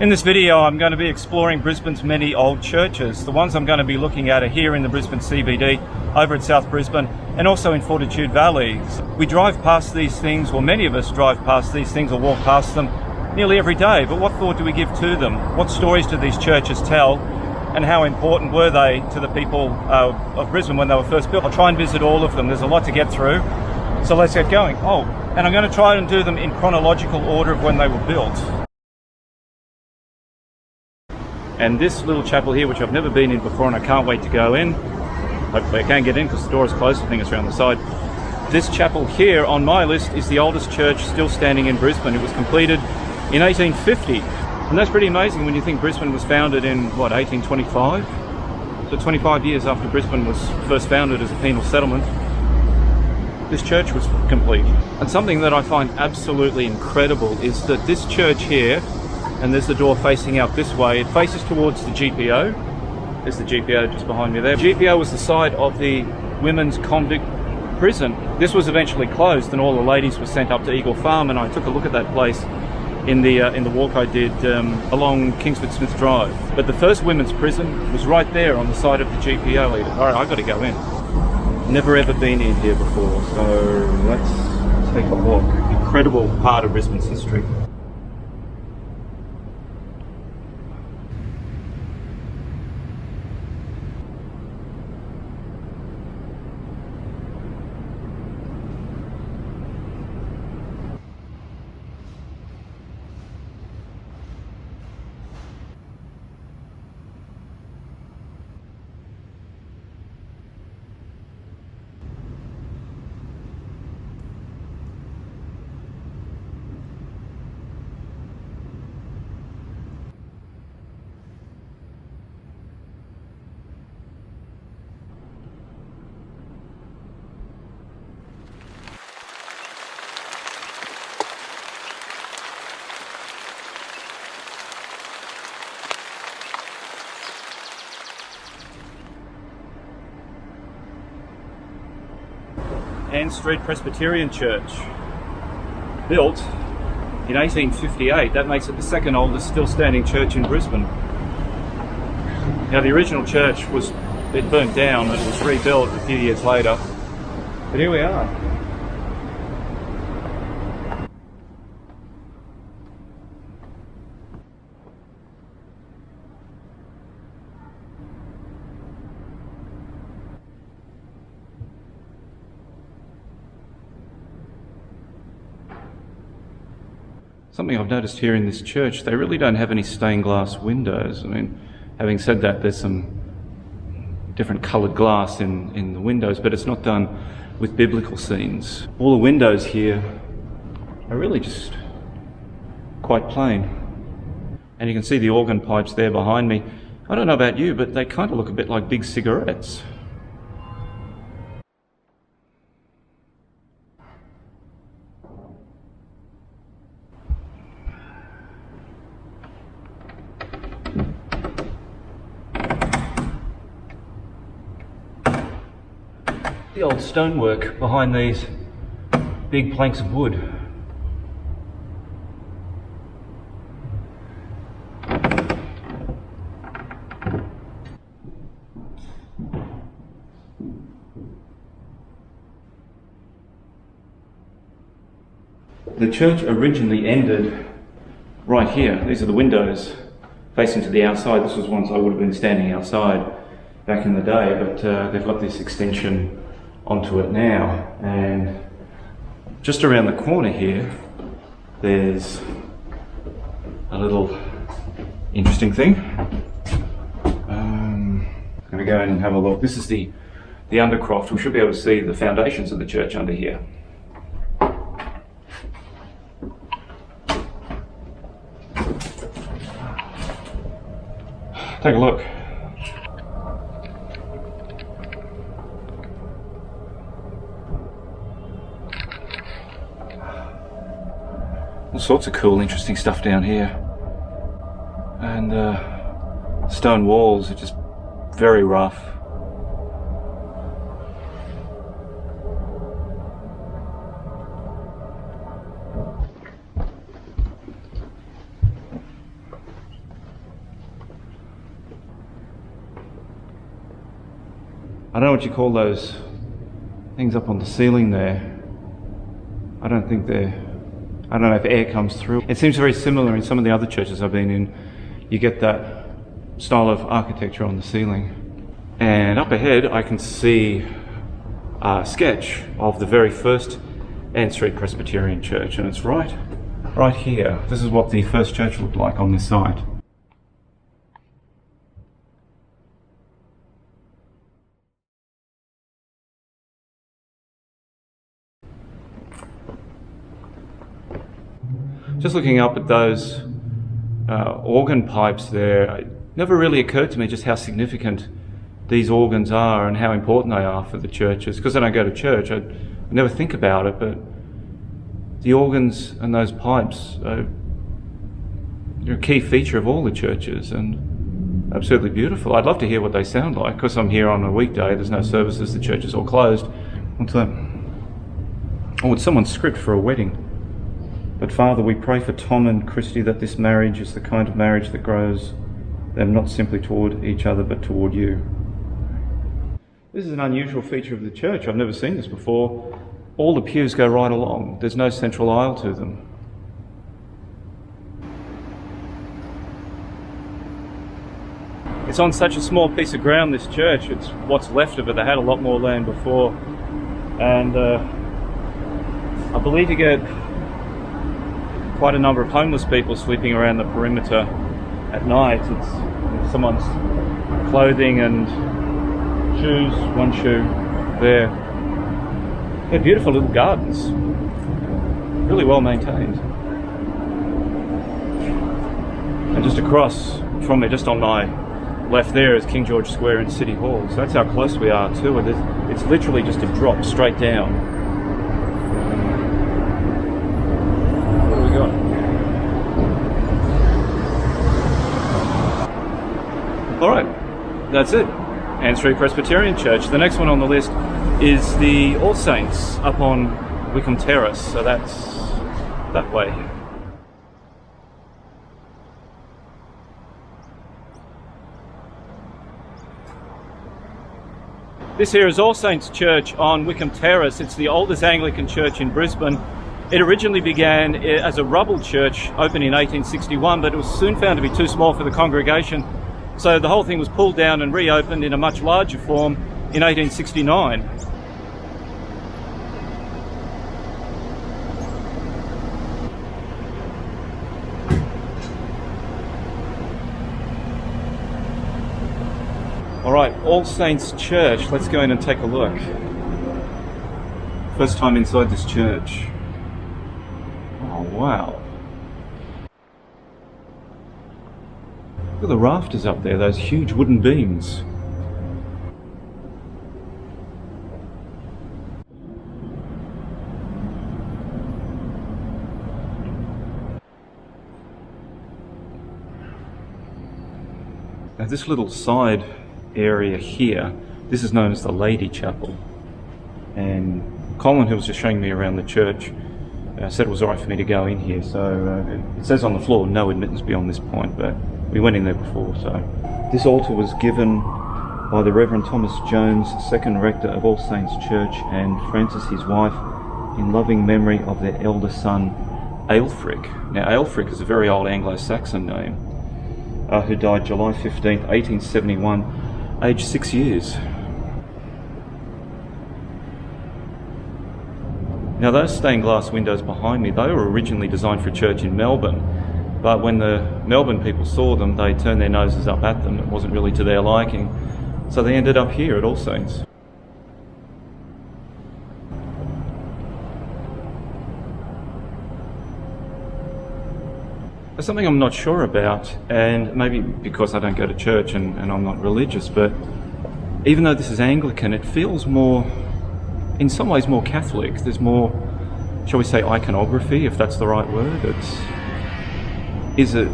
In this video I'm going to be exploring Brisbane's many old churches. The ones I'm going to be looking at are here in the Brisbane CBD, over at South Brisbane, and also in Fortitude Valley. We drive past these things, or many of us drive past these things or walk past them nearly every day, but what thought do we give to them? What stories do these churches tell? And how important were they to the people of Brisbane when they were first built? I'll try and visit all of them. There's a lot to get through, so let's get going. And I'm going to try and do them in chronological order of when they were built. And this little chapel here, which I've never been in before and I can't wait to go in. Hopefully I can get in because the door is closed. I think it's around the side. This chapel here on my list is the oldest church still standing in Brisbane. It was completed in 1850. And that's pretty amazing when you think Brisbane was founded in, 1825? So 25 years after Brisbane was first founded as a penal settlement, this church was complete. And something that I find absolutely incredible is that this church here, and there's the door facing out this way, it faces towards the GPO. There's the GPO just behind me there. GPO was the site of the women's convict prison. This was eventually closed and all the ladies were sent up to Eagle Farm, and I took a look at that place in the walk I did along Kingsford Smith Drive. But the first women's prison was right there on the side of the GPO. Alright, I've got to go in. Never ever been in here before, so let's take a look. Incredible part of Brisbane's history. And Street Presbyterian Church, built in 1858. That makes it the second oldest still standing church in Brisbane. Now the original church it burnt down and it was rebuilt a few years later. But here we are. Something I've noticed here in this church, they really don't have any stained glass windows. I mean, having said that, there's some different coloured glass in the windows, but it's not done with biblical scenes. All the windows here are really just quite plain. And you can see the organ pipes there behind me. I don't know about you, but they kind of look a bit like big cigarettes. The old stonework behind these big planks of wood. The church originally ended right here. These are the windows facing to the outside. This was once I would have been standing outside back in the day, but they've got this extension onto it now, and just around the corner here there's a little interesting thing. I'm going to go in and have a look. This is the undercroft. We should be able to see the foundations of the church under here. Take a look. All sorts of cool, interesting stuff down here. And stone walls are just very rough. I don't know what you call those things up on the ceiling there. I don't know if air comes through. It seems very similar in some of the other churches I've been in. You get that style of architecture on the ceiling. And up ahead I can see a sketch of the very first Street Presbyterian church, and it's right here. This is what the first church looked like on this site. Just looking up at those organ pipes there, it never really occurred to me just how significant these organs are and how important they are for the churches. Because I don't go to church, I never think about it, but the organs and those pipes are a key feature of all the churches, and absolutely beautiful. I'd love to hear what they sound like. Because I'm here on a weekday, there's no services, the church is all closed. What's that? Oh, it's someone's script for a wedding. But Father, we pray for Tom and Christy that this marriage is the kind of marriage that grows them not simply toward each other but toward you. This is an unusual feature of the church. I've never seen this before. All the pews go right along. There's no central aisle to them. It's on such a small piece of ground, this church. It's what's left of it. They had a lot more land before. And I believe you get quite a number of homeless people sleeping around the perimeter at night. It's someone's clothing and shoes, one shoe there. They're beautiful little gardens, really well maintained. And just across from me, just on my left there, is King George Square and City Hall. So that's how close we are to it. It's literally just a drop straight down. Alright, that's it. Street Presbyterian Church. The next one on the list is the All Saints up on Wickham Terrace, so that's that way. This here is All Saints Church on Wickham Terrace. It's the oldest Anglican church in Brisbane. It originally began as a rubble church, opened in 1861, but it was soon found to be too small for the congregation. So the whole thing was pulled down and reopened in a much larger form in 1869. All right, All Saints Church. Let's go in and take a look. First time inside this church. Oh, wow. Look at the rafters up there, those huge wooden beams. Now this little side area here, this is known as the Lady Chapel. And Colin, who was just showing me around the church, said it was alright for me to go in here. So it says on the floor, no admittance beyond this point, but we went in there before. So this altar was given by the Reverend Thomas Jones, second rector of All Saints Church, and Frances, his wife, in loving memory of their elder son, Aelfric. Now Aelfric is a very old Anglo-Saxon name, who died July 15th, 1871, aged 6 years. Now those stained glass windows behind me, they were originally designed for a church in Melbourne, but when the Melbourne people saw them, they turned their noses up at them. It wasn't really to their liking, so they ended up here at All Saints. There's something I'm not sure about, and maybe because I don't go to church and I'm not religious, but even though this is Anglican, it feels more, in some ways, more Catholic. There's more, shall we say, iconography, if that's the right word. Is it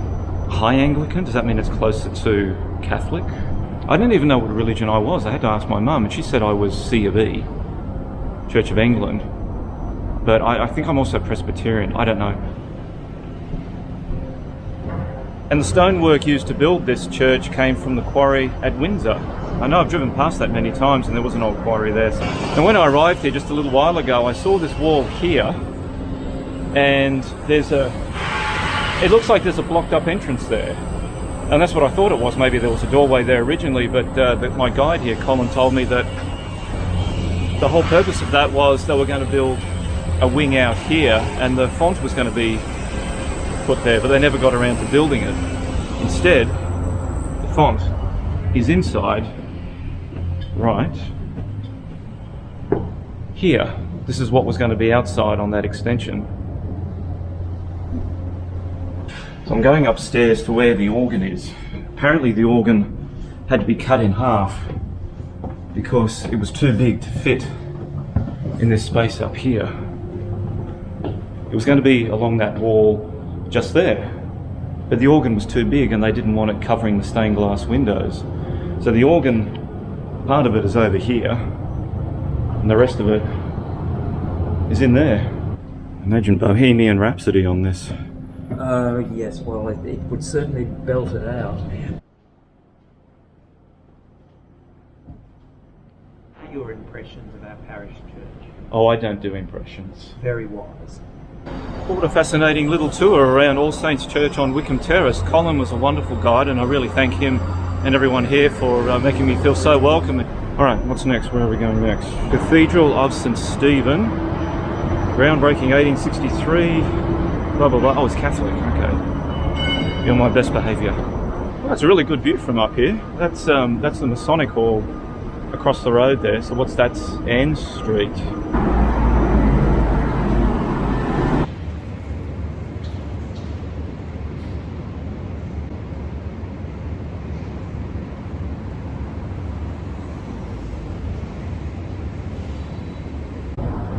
high Anglican? Does that mean it's closer to Catholic? I didn't even know what religion I was. I had to ask my mum, and she said I was C of E, Church of England. But I think I'm also Presbyterian. I don't know. And the stonework used to build this church came from the quarry at Windsor. I know I've driven past that many times and there was an old quarry there. And when I arrived here just a little while ago, I saw this wall here, and it looks like there's a blocked up entrance there. And that's what I thought it was. Maybe there was a doorway there originally, but my guide here, Colin, told me that the whole purpose of that was they were going to build a wing out here and the font was going to be put there, but they never got around to building it. Instead, the font is inside, right here. This is what was going to be outside on that extension. So I'm going upstairs to where the organ is. Apparently the organ had to be cut in half because it was too big to fit in this space up here. It was going to be along that wall just there, but the organ was too big and they didn't want it covering the stained glass windows. So the organ, part of it is over here and the rest of it is in there. Imagine Bohemian Rhapsody on this. Yes, well, it would certainly belt it out. Your impressions of our parish church? Oh, I don't do impressions. Very wise. What a fascinating little tour around All Saints Church on Wickham Terrace. Colin was a wonderful guide and I really thank him and everyone here for making me feel so welcome. Alright, what's next? Where are we going next? Cathedral of St Stephen. Groundbreaking 1863. Blah blah blah. Oh, it's Catholic. Okay. Be on my best behaviour. Well, that's a really good view from up here. That's the Masonic Hall across the road there. So what's that? Ann Street.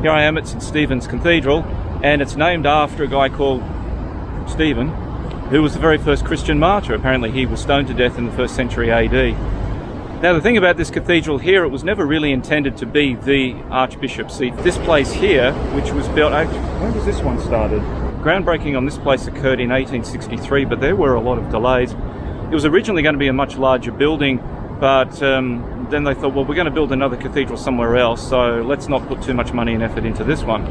Here I am at St Stephens Cathedral, and it's named after a guy called Stephen, who was the very first Christian martyr. Apparently he was stoned to death in the 1st century AD. Now the thing about this cathedral here, it was never really intended to be the Archbishop's seat. This place here, which was built, when was this one started? Groundbreaking on this place occurred in 1863, but there were a lot of delays. It was originally going to be a much larger building, but then they thought, well, we're going to build another cathedral somewhere else, so let's not put too much money and effort into this one.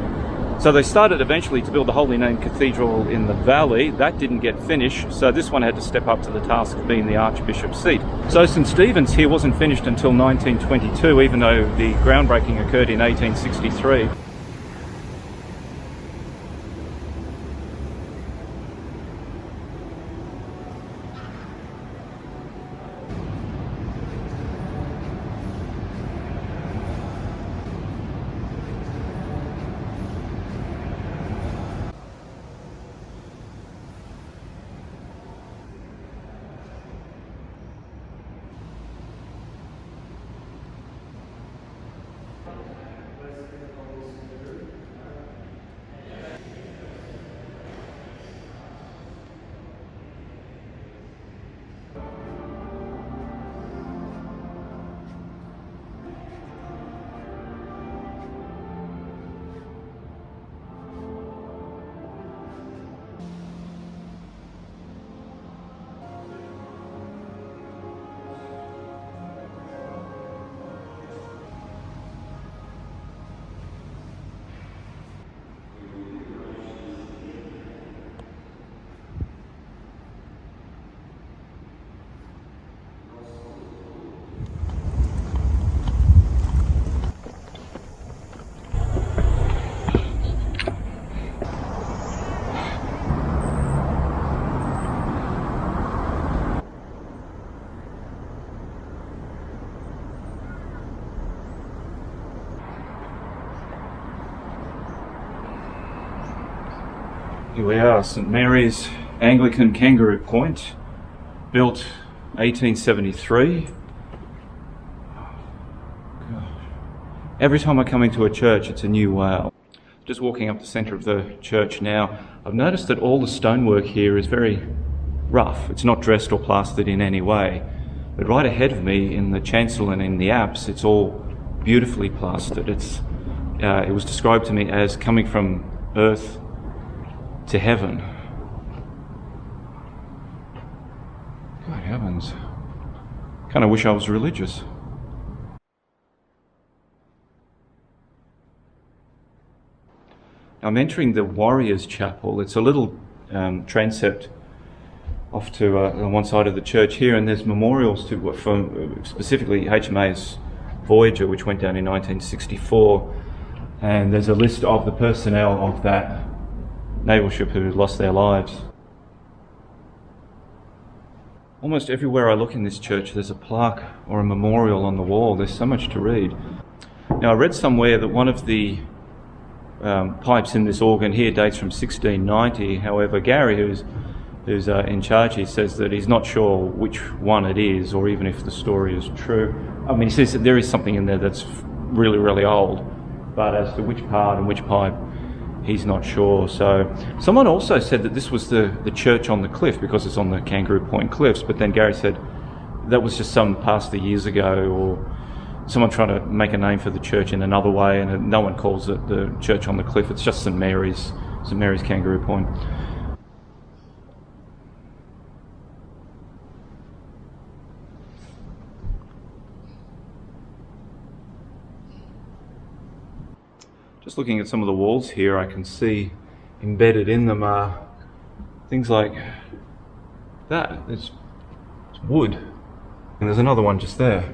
So they started eventually to build the Holy Name Cathedral in the valley. That didn't get finished, so this one had to step up to the task of being the Archbishop's seat. So St Stephen's here wasn't finished until 1922, even though the groundbreaking occurred in 1863. Here we are, St Marys Anglican, Kangaroo Point, built 1873. Every time I come into a church, it's a new wow. Just walking up the centre of the church now, I've noticed that all the stonework here is very rough. It's not dressed or plastered in any way. But right ahead of me, in the chancel and in the apse, it's all beautifully plastered. It was described to me as coming from earth to heaven. God heavens. Kind of wish I was religious. I'm entering the Warriors Chapel. It's a little transept off to on one side of the church here, and there's memorials to specifically HMAS Voyager, which went down in 1964, and there's a list of the personnel of that naval ship who lost their lives. Almost everywhere I look in this church there's a plaque or a memorial on the wall. There's so much to read. Now, I read somewhere that one of the pipes in this organ here dates from 1690. However, Gary, who's in charge, he says that he's not sure which one it is, or even if the story is true. I mean, he says that there is something in there that's really, really old, but as to which part and which pipe, he's not sure. So someone also said that this was the church on the cliff because it's on the Kangaroo Point cliffs, but then Gary said that was just some past the years ago, or someone trying to make a name for the church in another way, and no one calls it the church on the cliff. It's just St Mary's Kangaroo Point. Just looking at some of the walls here, I can see embedded in them are things like that. It's wood, and there's another one just there.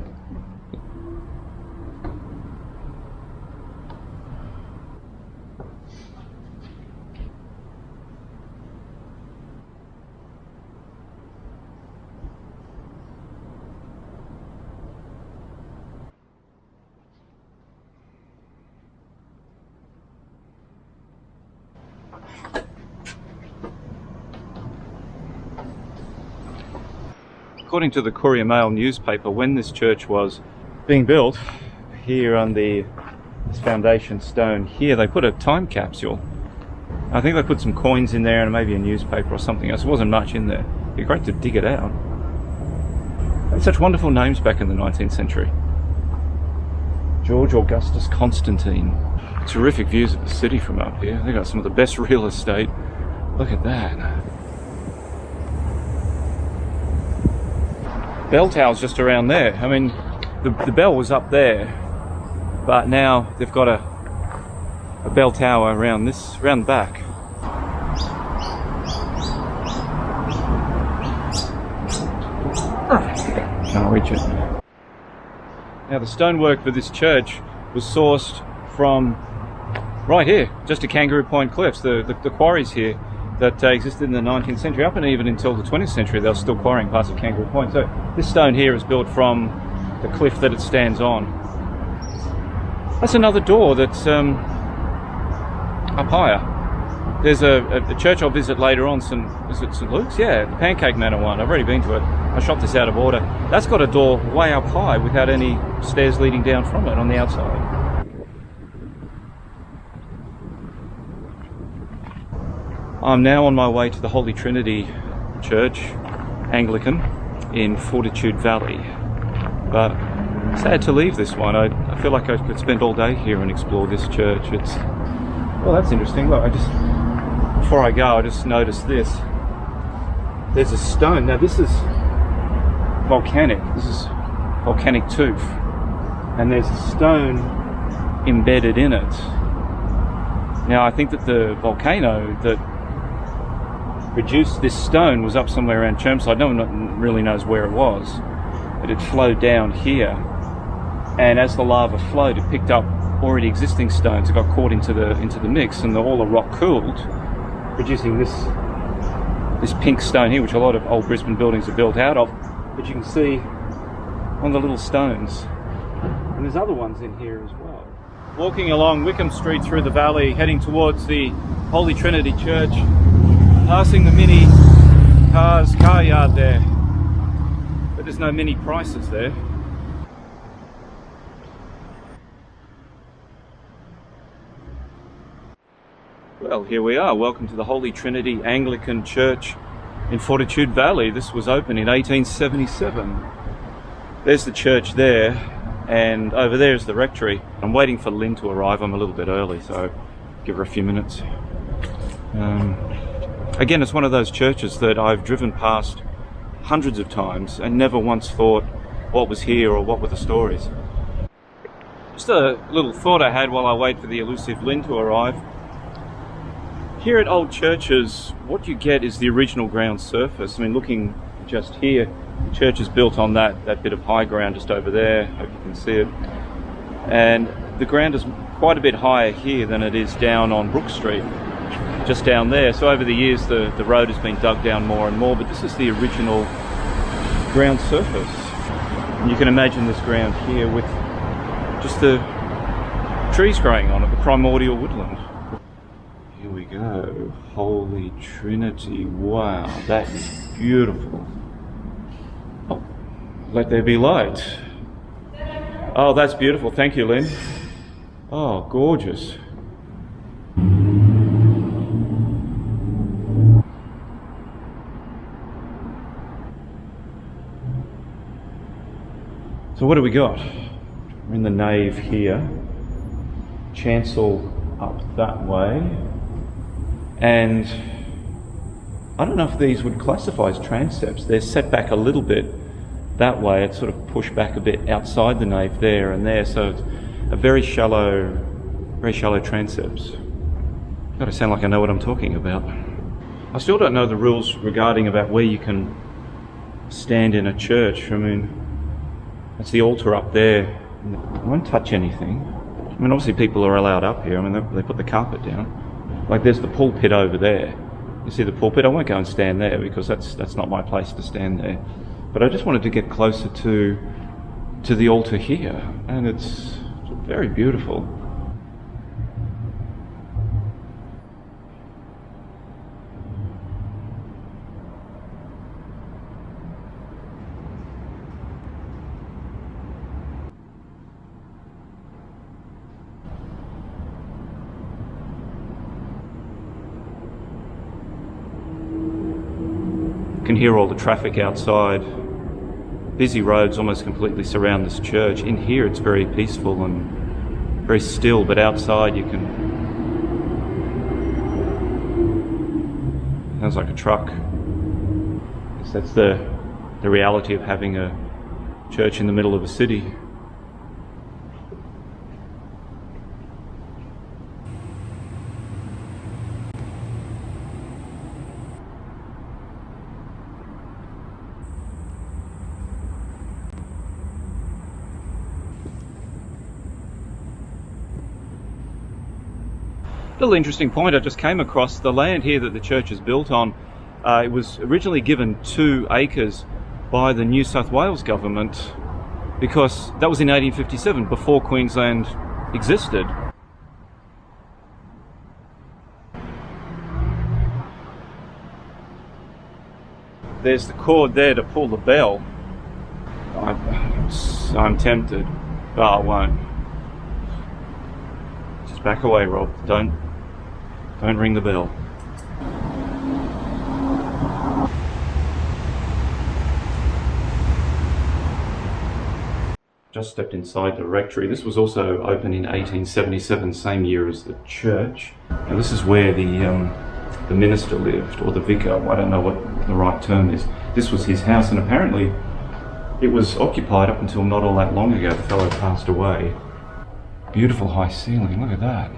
According to the Courier Mail newspaper, when this church was being built here on this foundation stone here, they put a time capsule. I think they put some coins in there and maybe a newspaper or something else. There wasn't much in there. It'd be great to dig it out. They had such wonderful names back in the 19th century. George Augustus Constantine. Terrific views of the city from up here. They've got some of the best real estate. Look at that. Bell tower's just around there. I mean, the bell was up there, but now they've got a bell tower around the back. Can't reach it. Now, the stonework for this church was sourced from right here, just to Kangaroo Point Cliffs, the quarries here that existed in the 19th century, up and even until the 20th century they were still quarrying parts of Kangaroo Point. So this stone here is built from the cliff that it stands on. That's another door that's up higher. There's a church I'll visit later on, is it St Luke's? Yeah, the Pancake Manor one. I've already been to it. I shot this out of order. That's got a door way up high without any stairs leading down from it on the outside. I'm now on my way to the Holy Trinity Church, Anglican, in Fortitude Valley. But sad to leave this one. I feel like I could spend all day here and explore this church. Well, that's interesting. Look, before I go, I just noticed this. There's a stone. Now this is volcanic. This is volcanic tooth. And there's a stone embedded in it. Now I think that the volcano that produced this stone was up somewhere around Chermside. No one really knows where it was, but it flowed down here, and as the lava flowed, it picked up already existing stones. It got caught into the mix, and all the rock cooled, producing this pink stone here, which a lot of old Brisbane buildings are built out of. But you can see on the little stones, and there's other ones in here as well. Walking along Wickham Street through the valley, heading towards the Holy Trinity Church, passing the mini car yard there, but there's no mini prices there. Well, here we are. Welcome to the Holy Trinity Anglican Church in Fortitude Valley. This was opened in 1877. There's the church there, and over there is the rectory. I'm waiting for Lynn to arrive. I'm a little bit early, so give her a few minutes. Again, it's one of those churches that I've driven past hundreds of times and never once thought what was here or what were the stories. Just a little thought I had while I wait for the elusive Lynn to arrive. Here at old churches, what you get is the original ground surface. I mean, looking just here, the church is built on that bit of high ground just over there. Hope you can see it. And the ground is quite a bit higher here than it is down on Brook Street, just down there. So over the years, the road has been dug down more and more, but this is the original ground surface. And you can imagine this ground here with just the trees growing on it, the primordial woodland. Here we go, Holy Trinity. Wow, that is beautiful. Oh, let there be light. Oh, that's beautiful. Thank you, Lynn. Oh, gorgeous. So what do we got? We're in the nave here. Chancel up that way. And I don't know if these would classify as transepts. They're set back a little bit that way. It's sort of pushed back a bit outside the nave there and there. So it's a very shallow transepts. Gotta sound like I know what I'm talking about. I still don't know the rules regarding about where you can stand in a church. I mean, that's the altar up there. I won't touch anything. I mean, obviously people are allowed up here. I mean, they put the carpet down. Like there's the pulpit over there. You see the pulpit? I won't go and stand there because that's not my place to stand there. But I just wanted to get closer to the altar here, and it's very beautiful. You can hear all the traffic outside. Busy roads almost completely surround this church. In here it's very peaceful and very still, but outside you can... Sounds like a truck. I guess that's the reality of having a church in the middle of a city. Little interesting point I just came across. The land here that the church is built on, it was originally given 2 acres by the New South Wales government because that was in 1857, before Queensland existed. There's the cord there to pull the bell. I'm tempted, but I won't. Just back away, Rob. Don't ring the bell. Just stepped inside the rectory. This was also opened in 1877, same year as the church. And this is where the minister lived, or the vicar. I don't know what the right term is. This was his house, and apparently it was occupied up until not all that long ago. The fellow passed away. Beautiful high ceiling, look at that.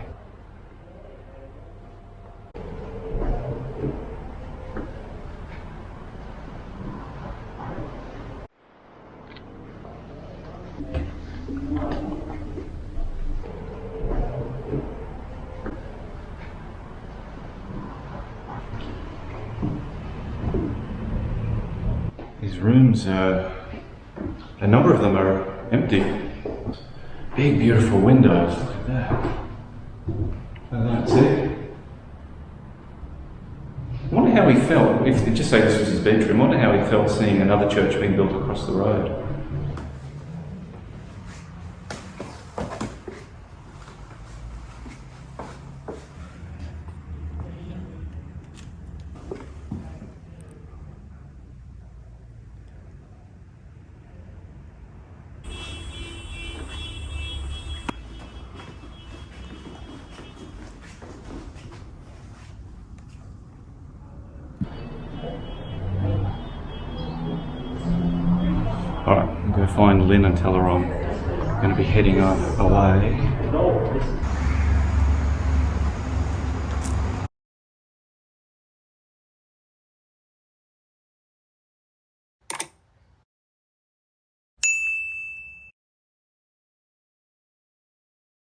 These rooms, a number of them are empty. Big, beautiful windows. Look at that. That's it. I wonder how he felt, if just say this was his bedroom, I wonder how he felt seeing another church being built across the road. Alright, I'm going to find Lynn and tell her I'm going to be heading away.